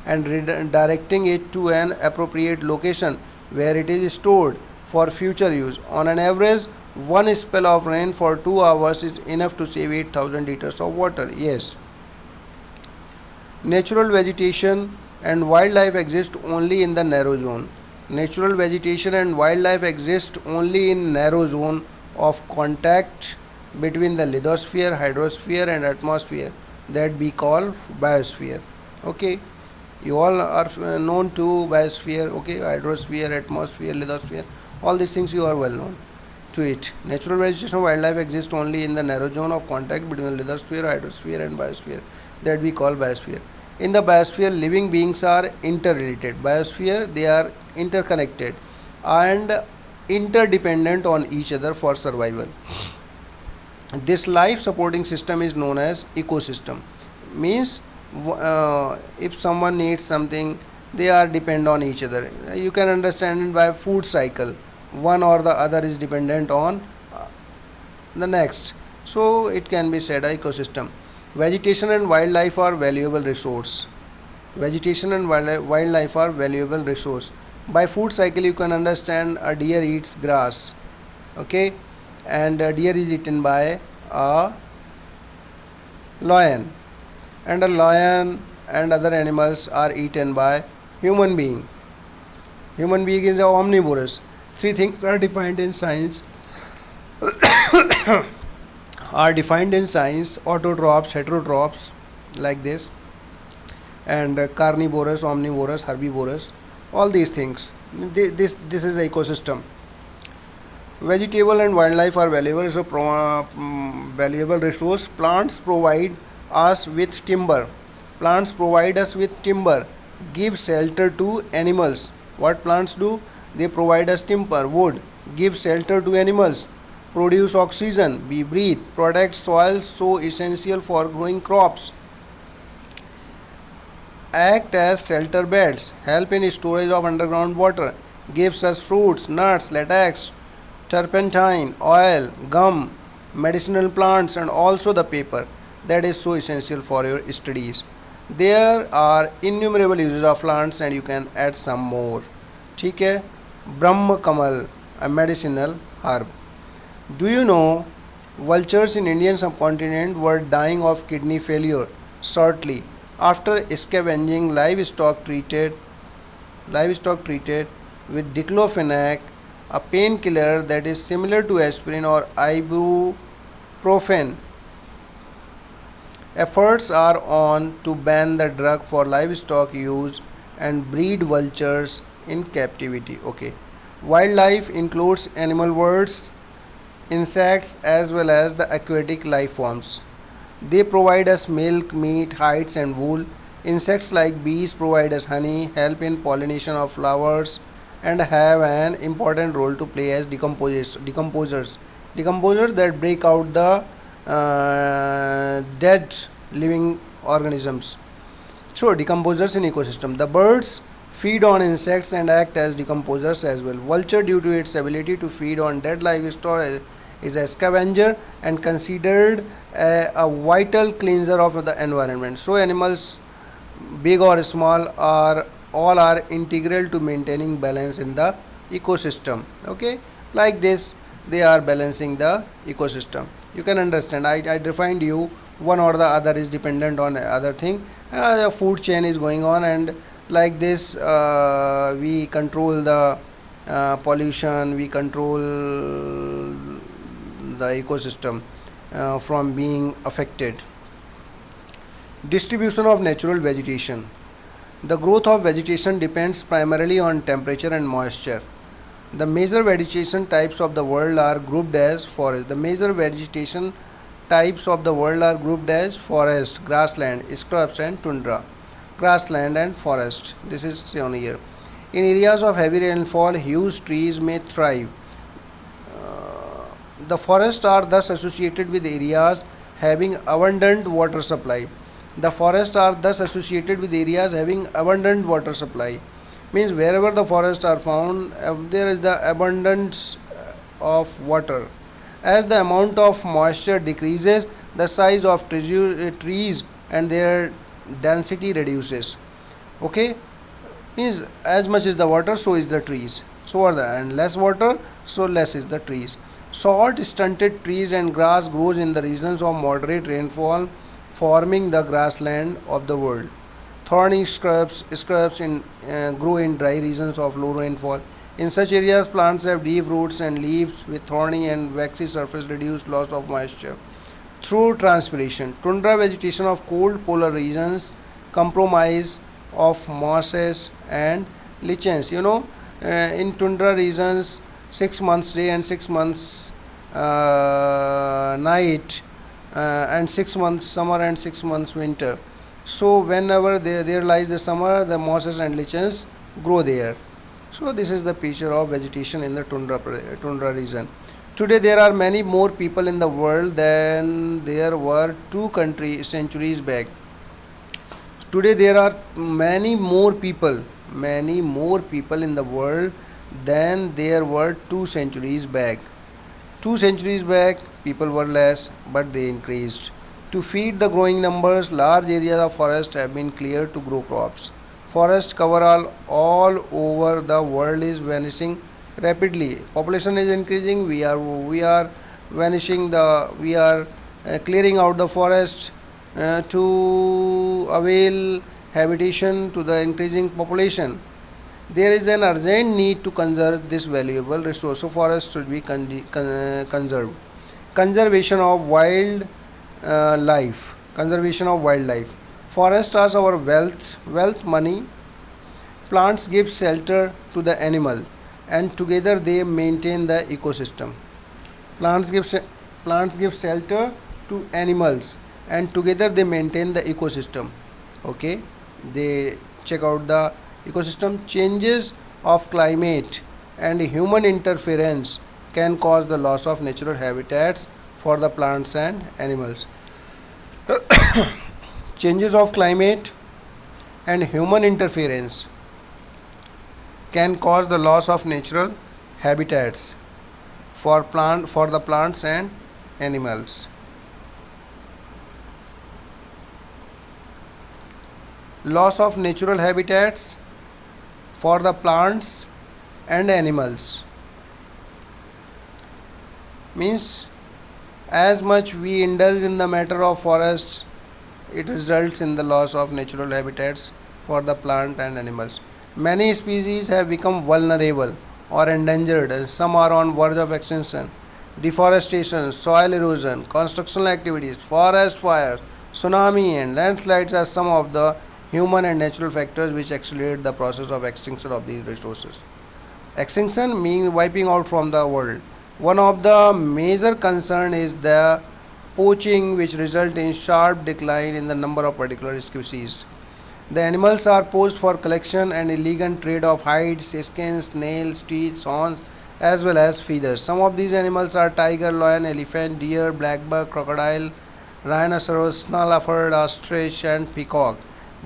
and directing it to an appropriate location where it is stored for future use. On an average, one spell of rain for 2 hours is enough to save 8,000 liters of water. Yes. Natural vegetation and wildlife exist only in the narrow zone. Natural vegetation and wildlife exist only in narrow zone of contact between the lithosphere, hydrosphere and atmosphere that we call biosphere. Okay, you all are known to biosphere. Okay, hydrosphere, atmosphere, lithosphere, all these things you are well known to it. Natural vegetation and wildlife exist only in the narrow zone of contact between the lithosphere, hydrosphere and biosphere that we call biosphere. In the biosphere, living beings are interrelated. Biosphere, they are interconnected and interdependent on each other for survival. This life supporting system is known as ecosystem. Means if someone needs something, they are depend on each other. You can understand it by food cycle. One or the other is dependent on the next. So it can be said ecosystem. Vegetation and wildlife are valuable resource. Vegetation and wildlife are valuable resource. By food cycle, you can understand a deer eats grass. Okay, and a deer is eaten by a lion, and a lion and other animals are eaten by human being. Human being is omnivorous. Three things are defined in science autotrophs, heterotrophs, like this, and carnivorous, omnivorous, herbivorous, all these things. This is the ecosystem. Vegetable and wildlife are valuable, so valuable resource. Plants provide us with timber. Plants provide us with timber, give shelter to animals. What plants do? They provide us timber, wood, give shelter to animals, produce oxygen, we breathe, protect soil so essential for growing crops, act as shelter beds, help in storage of underground water, gives us fruits, nuts, latex, turpentine, oil, gum, medicinal plants and also the paper that is so essential for your studies. There are innumerable uses of plants and you can add some more. ठीक है. Brahma Kamal, a medicinal herb. Do you know vultures in Indian subcontinent were dying of kidney failure shortly after scavenging livestock treated with diclofenac, a painkiller that is similar to aspirin or ibuprofen. Efforts are on to ban the drug for livestock use and breed vultures in captivity. Okay. Wildlife includes animal worlds, insects as well as the aquatic life forms. They provide us milk, meat, hides and wool. Insects like bees provide us honey, help in pollination of flowers and have an important role to play as decomposers that break out the dead living organisms. So decomposers in ecosystem. The birds feed on insects and act as decomposers as well. Vulture, due to its ability to feed on dead livestock, is a scavenger and considered a vital cleanser of the environment. So animals, big or small, are all are integral to maintaining balance in the ecosystem. Okay, like this they are balancing the ecosystem. You can understand. I defined you one or the other is dependent on other thing. The food chain is going on, and like this we control the pollution, we control the ecosystem from being affected. Distribution of natural vegetation. The growth of vegetation depends primarily on temperature and moisture. The major vegetation types of the world are grouped as forest. The major vegetation types of the world are grouped as forest, grassland, scrubs and tundra. Grassland and forest. This is shown here. In areas of heavy rainfall, huge trees may thrive. The forests are thus associated with areas having abundant water supply. The forests are thus associated with areas having abundant water supply. Means wherever the forests are found, there is the abundance of water. As the amount of moisture decreases, the size of trees and their density reduces. Okay, means as much is the water, so is the trees. So are the and less water, so less is the trees. Short stunted trees and grass grows in the regions of moderate rainfall, forming the grassland of the world. Thorny grow in dry regions of low rainfall. In such areas, plants have deep roots and leaves with thorny and waxy surface reduce loss of moisture through transpiration. Tundra vegetation of cold polar regions comprise of mosses and lichens. In tundra regions, 6 months day and 6 months night, and 6 months summer and 6 months winter. So whenever there lies the summer, the mosses and lichens grow there. So this is the picture of vegetation in the tundra region. Today there are many more people in the world than there were centuries back. Today there are many more people in the world than there were 2 centuries back. 2 centuries back, people were less, but they increased. To feed the growing numbers, large areas of forest have been cleared to grow crops. Forest cover all over the world is vanishing rapidly. Population is increasing. We are clearing out the forest to avail habitation to the increasing population. There is an urgent need to conserve this valuable resource, so forests should be conserved. Conservation of life. Conservation of wildlife. Forests are our wealth, money. Plants give shelter to the animal, and together they maintain the ecosystem. Plants give shelter to animals, and together they maintain the ecosystem. Okay, they check out the ecosystem. Changes of climate and human interference can cause the loss of natural habitats for the plants and animals. Changes of climate and human interference can cause the loss of natural habitats for the plants and animals. Loss of natural habitats for the plants and animals means as much we indulge in the matter of forests, it results in the loss of natural habitats for the plant and animals. Many species have become vulnerable or endangered, and some are on verge of extinction. Deforestation, soil erosion, construction activities, forest fires, tsunami and landslides are some of the human and natural factors which accelerate the process of extinction of these resources. Extinction means wiping out from the world. One of the major concern is the poaching, which result in sharp decline in the number of particular species. The animals are poached for collection and illegal trade of hides, skins, nails, teeth, horns, as well as feathers. Some of these animals are tiger, lion, elephant, deer, black buck, crocodile, rhinoceros, leopard, ostrich, and peacock.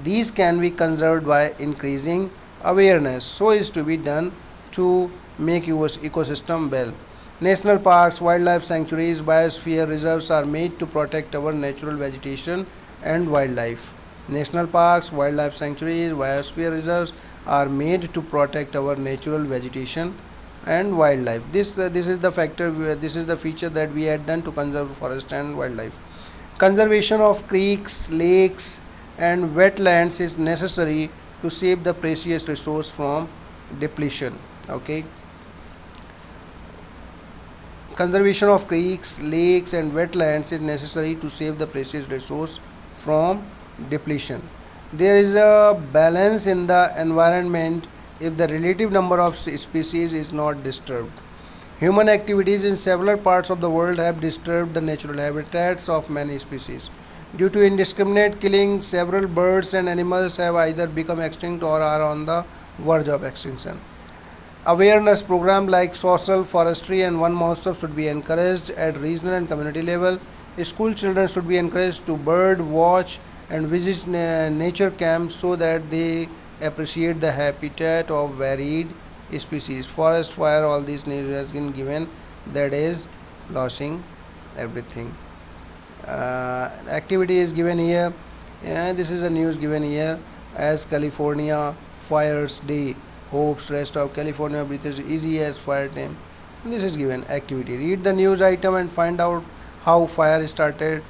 These can be conserved by increasing awareness. So is to be done to make your ecosystem well. National parks, wildlife sanctuaries, biosphere reserves are made to protect our natural vegetation and wildlife. National parks, wildlife sanctuaries, biosphere reserves are made to protect our natural vegetation and wildlife. This is the factor. This is the feature that we had done to conserve forest and wildlife. Conservation of creeks, lakes, and wetlands is necessary to save the precious resource from depletion. Okay. Conservation of creeks, lakes, and wetlands is necessary to save the precious resource from depletion. There is a balance in the environment if the relative number of species is not disturbed. Human activities in several parts of the world have disturbed the natural habitats of many species. Due to indiscriminate killing, several birds and animals have either become extinct or are on the verge of extinction. Awareness programs like social forestry and One Mahotsav should be encouraged at regional and community level. School children should be encouraged to bird watch and visit nature camps so that they appreciate the habitat of varied species. Forest fire, all these news has been given, that is losing everything. Activity is given here. This is a news given here as California Fires Day. Hopes rest of California breathes easy as fire time. This is given activity. Read the news item and find out how fire started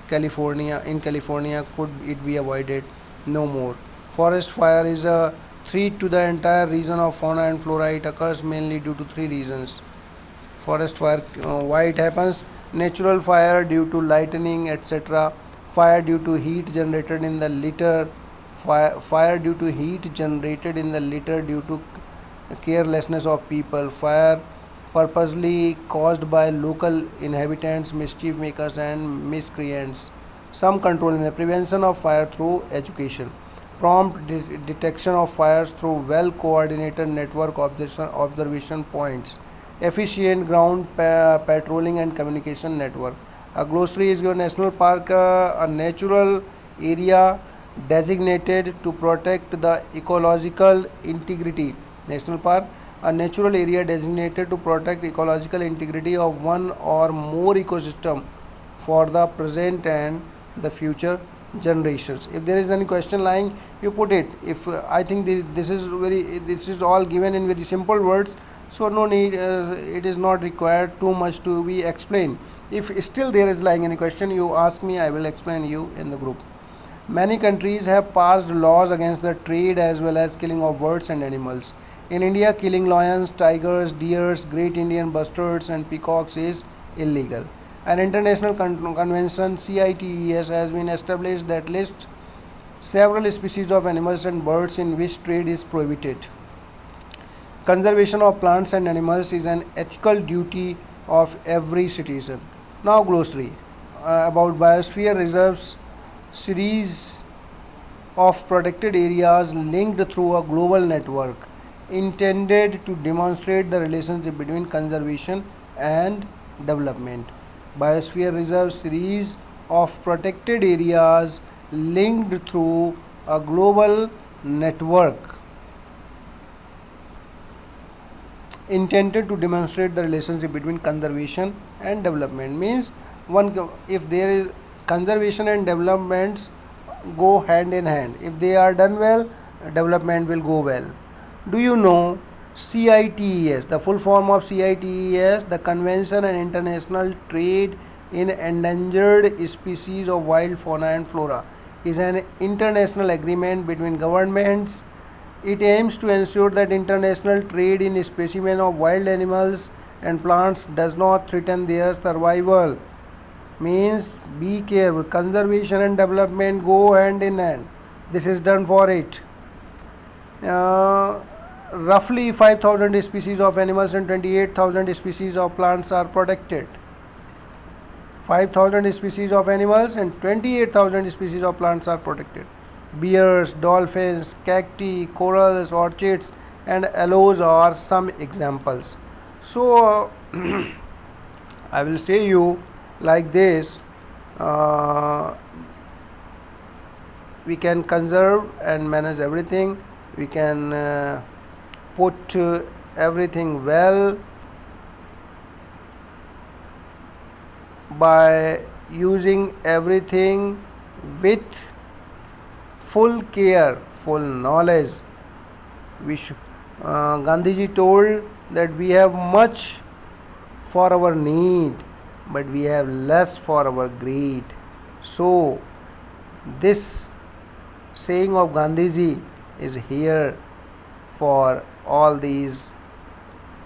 California. Could it be avoided? No more. Forest fire is a threat to the entire region of fauna and flora. It occurs mainly due to three reasons. Forest fire, why it happens? Natural fire due to lightning, etc. Fire due to heat generated in the litter. Fire due to heat generated in the litter due to carelessness of people. Fire purposely caused by local inhabitants, mischief makers, and miscreants. Some control in the prevention of fire through education. Prompt detection of fires through well coordinated network observation points. Efficient ground patrolling and communication network. A glossary is given. National park, a natural area designated to protect the ecological integrity. National park, a natural area designated to protect ecological integrity of one or more ecosystem for the present and the future generations. If there is any question lying, you put it. If I think this is all given in very simple words, so no need, it is not required too much to be explained. If still there is lying any question, you ask me, I will explain you in the group. Many countries have passed laws against the trade as well as killing of birds and animals. In India, killing lions, tigers, deers, great Indian bustards, and peacocks is illegal. An international convention, CITES, has been established that lists several species of animals and birds in which trade is prohibited. Conservation of plants and animals is an ethical duty of every citizen. Now, glossary about biosphere reserves, series of protected areas linked through a global network intended to demonstrate the relationship between conservation and development. Biosphere reserve, series of protected areas linked through a global network intended to demonstrate the relationship between conservation and development. Means one, if there is conservation and developments go hand in hand. If they are done well, development will go well. Do you know CITES, the full form of CITES, the Convention on International Trade in Endangered Species of Wild Fauna and Flora, is an international agreement between governments. It aims to ensure that international trade in specimens of wild animals and plants does not threaten their survival. Means be careful. Conservation and development go hand in hand. This is done for it. Roughly 5,000 species of animals and 28,000 species of plants are protected. 5,000 species of animals and 28,000 species of plants are protected. Bears, dolphins, cacti, corals, orchids, and aloes are some examples. So, I will say you like this. We can conserve and manage everything. We can put everything well by using everything with full care, full knowledge. Gandhiji told that we have much for our need, but we have less for our greed. So, this saying of Gandhiji is here for all these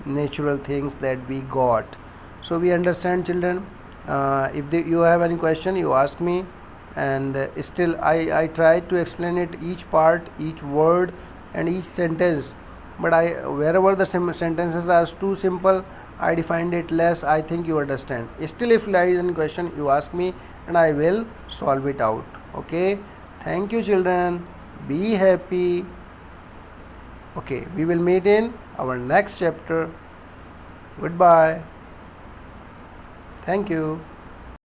natural things that we got. So, we understand, children. If you have any question, you ask me. and still I tried to explain it, each part, each word and each sentence, but I wherever the sentences are too simple, I defined it less. I think you understand. Still, if there is any question, you ask me and I will solve it out. Okay, thank you children, be happy. Okay, we will meet in our next chapter. Goodbye. Thank you.